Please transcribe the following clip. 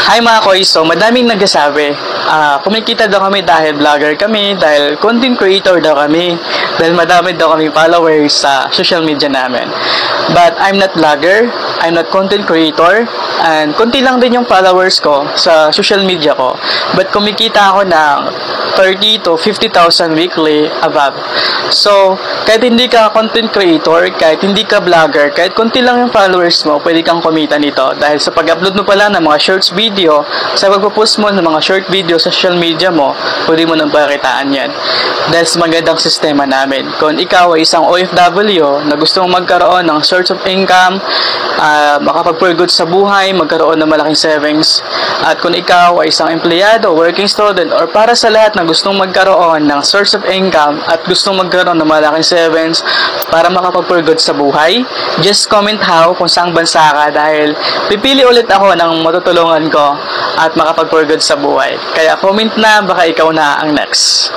Hi mga koy, so madaming nagsasabi, kumikita daw kami dahil vlogger kami, dahil content creator daw kami, dahil madami daw kami followers sa social media namin. But I'm not vlogger, I'm not content creator, and konti lang din yung followers ko sa social media ko. But kumikita ako ng 30 to 50,000 weekly above. So, kahit hindi ka content creator, kahit hindi ka vlogger, kahit konti lang yung followers mo, pwede kang kumita nito. Dahil sa pag-upload mo pala ng mga shorts video, sa pagpo-post mo ng mga short video sa social media mo, pwede mo nang pakitaan yan. Dahil sa magandang sistema namin. Kung ikaw ay isang OFW na gusto mong magkaroon ng source of income, makapag-purgod sa buhay, magkaroon ng malaking savings, at kung ikaw ay isang empleyado, working student, or para sa lahat na gustong magkaroon ng source of income at gustong magkaroon ng malaking savings para makapag-purgod sa buhay, just comment how kung saang bansa ka dahil pipili ulit ako ng matutulungan ko at makapag-purgod sa buhay. Kaya comment na, baka ikaw na ang next.